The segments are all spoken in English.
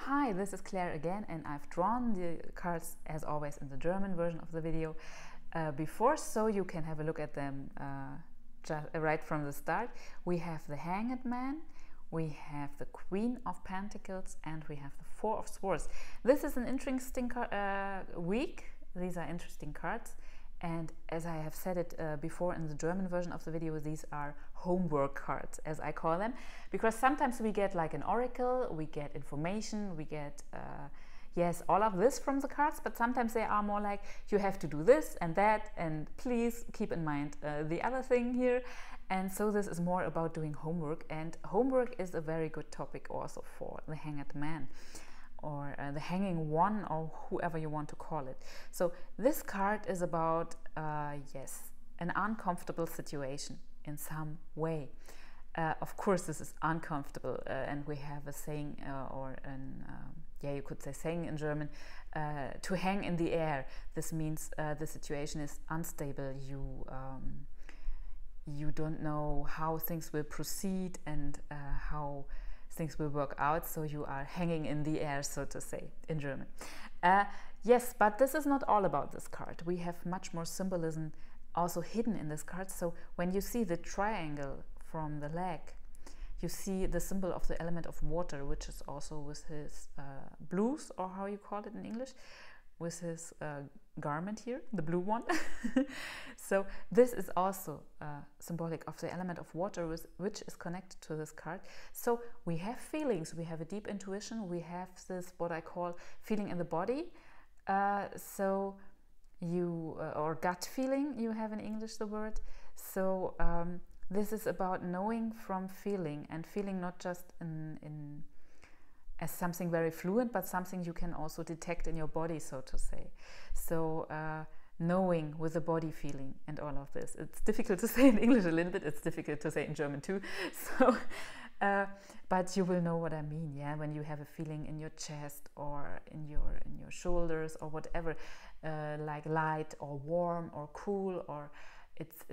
Hi, this is Claire again, and I've drawn the cards as always in the German version of the video before, so you can have a look at them right from the start. We have the Hanged Man, we have the Queen of Pentacles, and we have the Four of Swords. This is an interesting week. These are interesting cards, and as I have said it before in the German version of the video, these are homework cards, as I call them, because sometimes we get like an oracle, we get information, we get yes, all of this from the cards, but sometimes they are more like you have to do this and that, and please keep in mind the other thing here. And so this is more about doing homework, and homework is a very good topic also for the Hanged Man, or the Hanging One, or whoever you want to call it. So this card is about yes, an uncomfortable situation in some way. Of course this is uncomfortable, and we have a saying or an yeah, you could say saying in German, to hang in the air. This means the situation is unstable. You don't know how things will proceed and how things will work out, so you are hanging in the air, so to say, in German. Yes, but this is not all about this card. We have much more symbolism also hidden in this card. So when you see the triangle from the leg, you see the symbol of the element of water, which is also with his blues, or how you call it in English, with his garment here, the blue one. So this is also symbolic of the element of water, which is connected to this card. So we have feelings, we have a deep intuition, we have this what I call feeling in the body. So you or gut feeling, you have in English the word. So this is about knowing from feeling, and feeling not just in as something very fluent, but something you can also detect in your body, so to say. So knowing with the body feeling and all of this. It's difficult to say in English a little bit, it's difficult to say in German too. So but you will know what I mean, yeah, when you have a feeling in your chest or in your shoulders or whatever, like light or warm or cool, or it's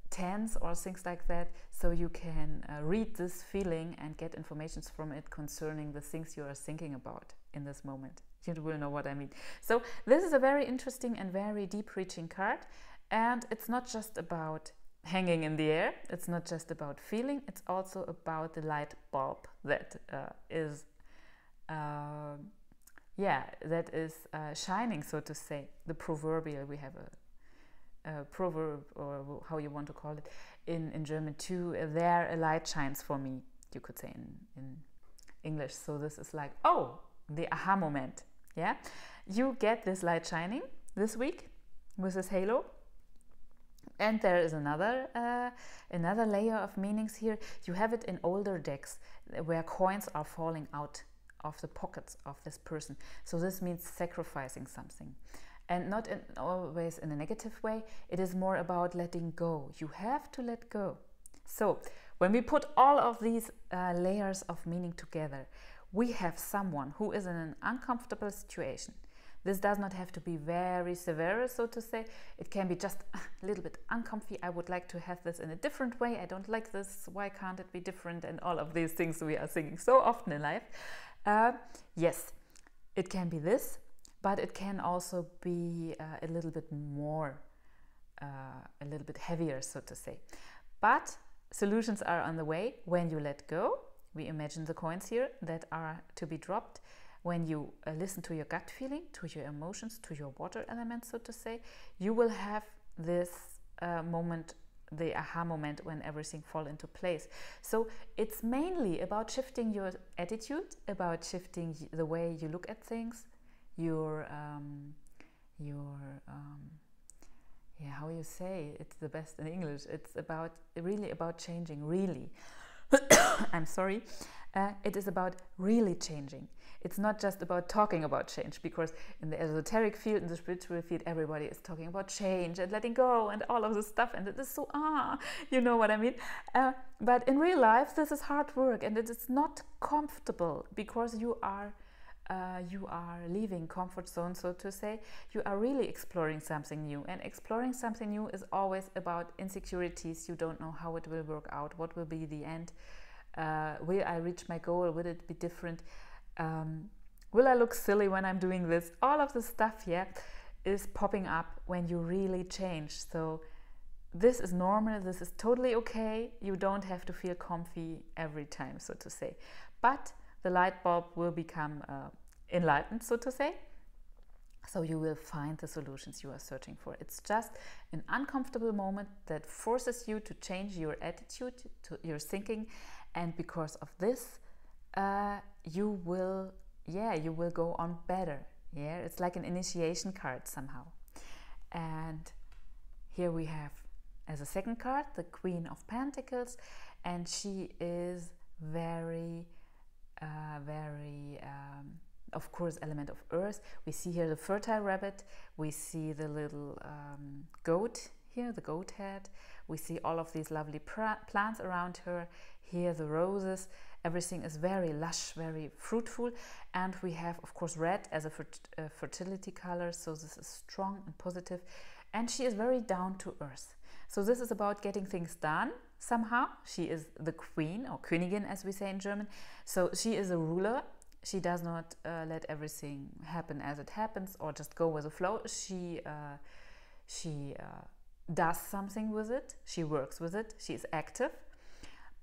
tense or things like that. So you can read this feeling and get information from it concerning the things you are thinking about in this moment. You will know what I mean. So this is a very interesting and very deep-reaching card, and it's not just about hanging in the air, it's not just about feeling, it's also about the light bulb that is yeah, that is shining, so to say. The proverbial, we have a proverb, or how you want to call it in German too, there a light shines for me, you could say in English. So this is like, oh, the aha moment. Yeah, you get this light shining this week with this halo. And there is another layer of meanings here. You have it in older decks where coins are falling out of the pockets of this person. So this means sacrificing something. And not always in a negative way. It is more about letting go. You have to let go. So when we put all of these layers of meaning together, we have someone who is in an uncomfortable situation. This does not have to be very severe, so to say. It can be just a little bit uncomfy. I would like to have this in a different way. I don't like this. Why can't it be different? And all of these things we are thinking so often in life. Yes, it can be this. But it can also be a little bit more, a little bit heavier, so to say. But solutions are on the way when you let go. We imagine the coins here that are to be dropped. When you listen to your gut feeling, to your emotions, to your water element, so to say, you will have this moment, the aha moment, when everything falls into place. So it's mainly about shifting your attitude, about shifting the way you look at things, your yeah, how you say it's the best in English, it's about really about changing, really. I'm sorry, it is about really changing. It's not just about talking about change, because in the esoteric field, in the spiritual field, everybody is talking about change and letting go and all of this stuff, and it is so you know what I mean. But in real life this is hard work, and it is not comfortable, because you are leaving comfort zone, so to say. You are really exploring something new, and exploring something new is always about insecurities. You don't know how it will work out, what will be the end, will I reach my goal, will it be different. Will I look silly when I'm doing this? All of this stuff, yeah, is popping up when you really change. So this is normal, this is totally okay. You don't have to feel comfy every time, so to say. But the light bulb will become enlightened, so to say. So you will find the solutions you are searching for. It's just an uncomfortable moment that forces you to change your attitude, to your thinking, and because of this, you will go on better. Yeah, it's like an initiation card somehow. And here we have, as a second card, the Queen of Pentacles, and she is very, of course, element of earth. We see here the fertile rabbit, we see the little goat here, the goat head, we see all of these lovely plants around her, here the roses, everything is very lush, very fruitful, and we have, of course, red as a fertility color, so this is strong and positive, and she is very down to earth. So this is about getting things done somehow. She is the queen, or Königin as we say in German. So she is a ruler. She does not let everything happen as it happens or just go with the flow. She does something with it. She works with it. She is active.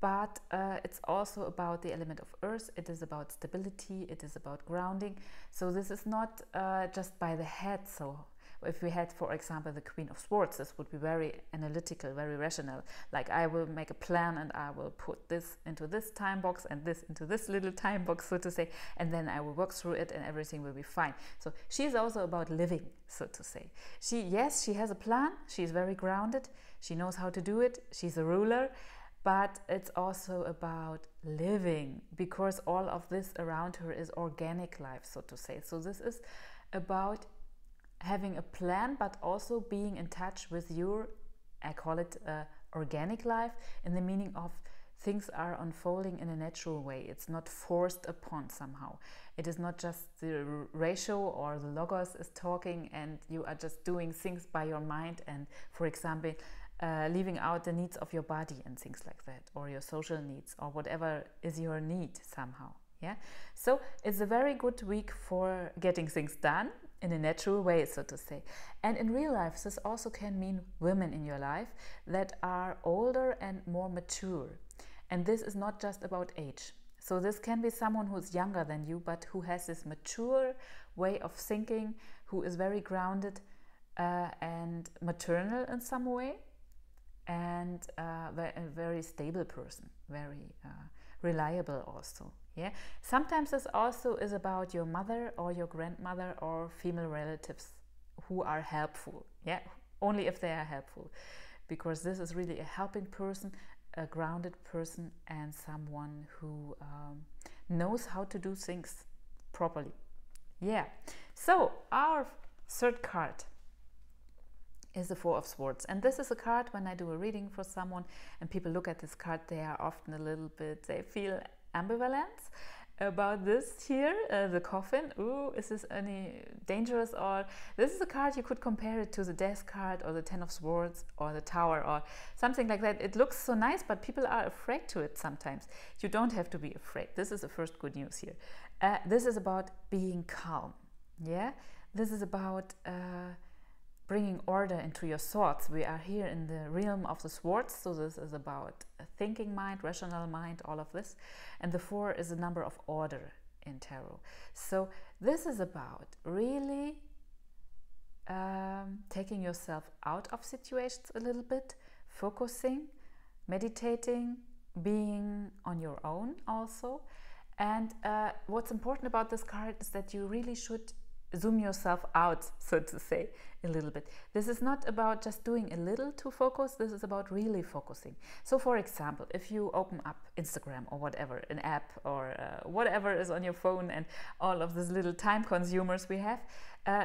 But it's also about the element of earth. It is about stability. It is about grounding. So this is not just by the head. So if we had, for example, the Queen of Swords, this would be very analytical, very rational. Like, I will make a plan and I will put this into this time box and this into this little time box, so to say, and then I will work through it and everything will be fine. So she is also about living, so to say. She has a plan. She is very grounded. She knows how to do it. She's a ruler. But it's also about living, because all of this around her is organic life, so to say. So this is about having a plan, but also being in touch with your, I call it organic life, in the meaning of things are unfolding in a natural way. It's not forced upon somehow. It is not just the ratio or the logos is talking and you are just doing things by your mind and, for example, leaving out the needs of your body and things like that, or your social needs, or whatever is your need somehow. Yeah. So it's a very good week for getting things done in a natural way, so to say. And in real life, this also can mean women in your life that are older and more mature. And this is not just about age. So this can be someone who's younger than you, but who has this mature way of thinking, who is very grounded and maternal in some way, and a very stable person, very reliable also. Yeah. Sometimes this also is about your mother or your grandmother or female relatives who are helpful. Yeah, only if they are helpful, because this is really a helping person, a grounded person, and someone who knows how to do things properly. Yeah. So our third card is the Four of Swords, and this is a card when I do a reading for someone and people look at this card, they are often a little bit, they feel ambivalence about this here, the coffin. Ooh, is this any dangerous? Or this is a card, you could compare it to the Death card or the Ten of Swords or the Tower or something like that. It looks so nice, but people are afraid to it sometimes. You don't have to be afraid. This is the first good news here. This is about being calm. Yeah, this is about bringing order into your thoughts. We are here in the realm of the swords, so this is about a thinking mind, rational mind, all of this. And the 4 is a number of order in tarot. So this is about really taking yourself out of situations a little bit, focusing, meditating, being on your own also. And what's important about this card is that you really should zoom yourself out, so to say, a little bit. This is not about just doing a little to focus, this is about really focusing. So for example, if you open up Instagram or whatever, an app or whatever is on your phone, and all of these little time consumers we have,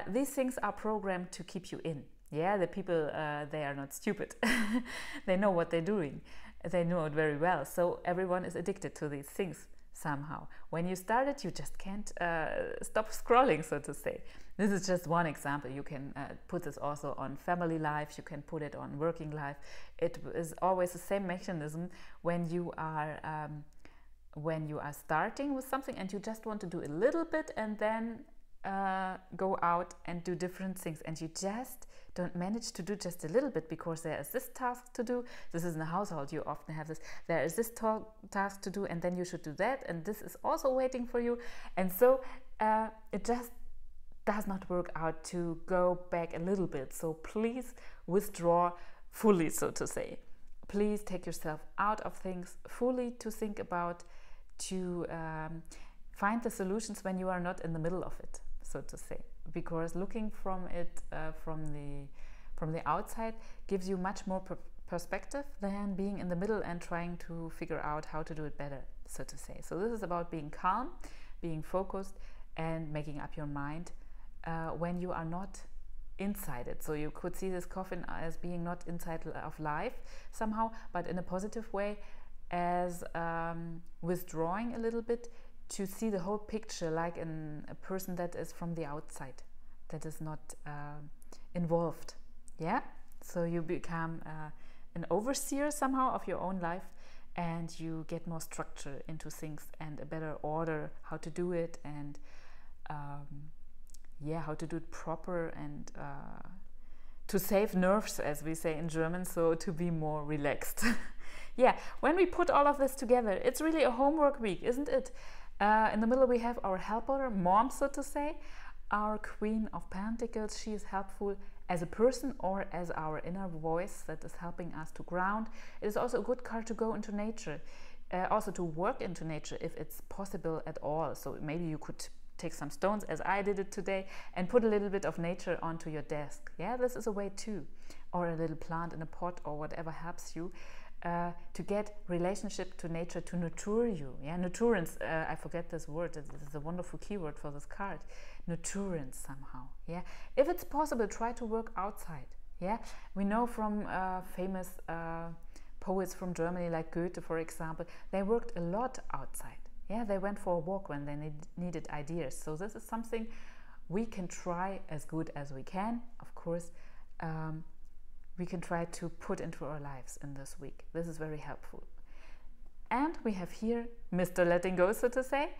these things are programmed to keep you in. Yeah, the people, they are not stupid. They know what they're doing. They know it very well. So everyone is addicted to these things somehow. When you start it, you just can't stop scrolling, so to say. This is just one example. You can put this also on family life, you can put it on working life. It is always the same mechanism when you are when you are starting with something and you just want to do a little bit and then go out and do different things, and you just don't manage to do just a little bit because there is this task to do. This is in the household, you often have this, there is this task to do, and then you should do that, and this is also waiting for you, and so it just does not work out to go back a little bit. So please withdraw fully, so to say. Please take yourself out of things fully to think about, to find the solutions when you are not in the middle of it, so to say, because looking from it from the outside gives you much more perspective than being in the middle and trying to figure out how to do it better, so to say. So this is about being calm, being focused, and making up your mind when you are not inside it. So you could see this coffin as being not inside of life somehow, but in a positive way, as withdrawing a little bit to see the whole picture, like a person that is from the outside, that is not involved. Yeah, so you become an overseer somehow of your own life, and you get more structure into things and a better order how to do it, and yeah, how to do it proper, and to save nerves, as we say in German, so to be more relaxed. Yeah, when we put all of this together, it's really a homework week, isn't it? In the middle we have our helper, mom, so to say, our Queen of Pentacles. She is helpful as a person or as our inner voice that is helping us to ground. It is also a good card to go into nature, also to work into nature if it's possible at all. So maybe you could take some stones, as I did it today, and put a little bit of nature onto your desk. Yeah, this is a way too. Or a little plant in a pot, or whatever helps you to get relationship to nature, to nurture you. Yeah, nurturance, I forget this word, it is a wonderful keyword for this card. Nurturance somehow. Yeah, if it's possible, try to work outside. Yeah, we know from famous poets from Germany, like Goethe, for example, they worked a lot outside. Yeah, they went for a walk when they needed ideas. So this is something we can try as good as we can. Of course, we can try to put into our lives in this week. This is very helpful. And we have here Mr. Letting Go, so to say.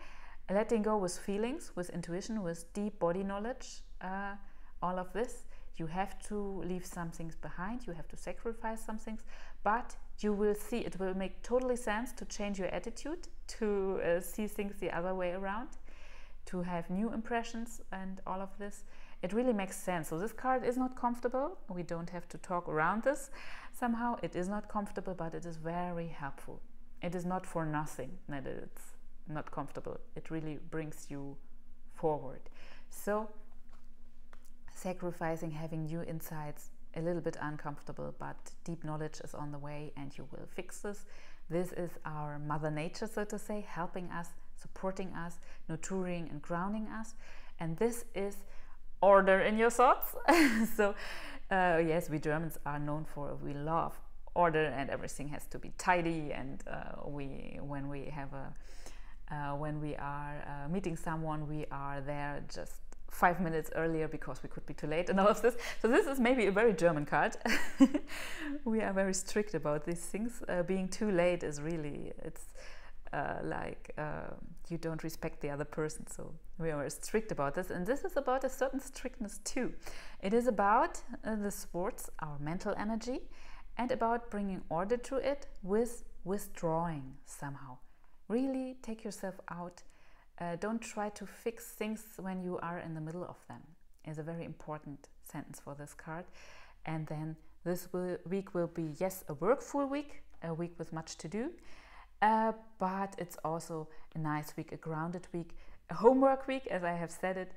Letting go with feelings, with intuition, with deep body knowledge, all of this. You have to leave some things behind, you have to sacrifice some things, but you will see it will make totally sense to change your attitude, to see things the other way around, to have new impressions and all of this. It really makes sense. So this card is not comfortable. We don't have to talk around this somehow. It is not comfortable, but it is very helpful. It is not for nothing that it's not comfortable. It really brings you forward. So sacrificing, having new insights, a little bit uncomfortable, but deep knowledge is on the way, and you will fix this. This is our Mother Nature, so to say, helping us, supporting us, nurturing and grounding us. And this is order in your thoughts. So yes, we Germans are known for, we love order, and everything has to be tidy, and when we are meeting someone, we are there just 5 minutes earlier because we could be too late and all of this. So this is maybe a very German card. We are very strict about these things. Being too late is really, it's like you don't respect the other person. So we are strict about this, and this is about a certain strictness too. It is about the swords, our mental energy, and about bringing order to it with withdrawing somehow. Really take yourself out. Don't try to fix things when you are in the middle of them, is a very important sentence for this card. And then this week will be, yes, a workful week, a week with much to do, but it's also a nice week, a grounded week, a homework week, as I have said it.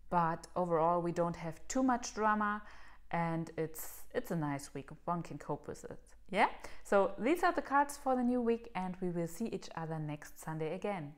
But overall, we don't have too much drama, and it's a nice week. One can cope with it. Yeah? So these are the cards for the new week, and we will see each other next Sunday again.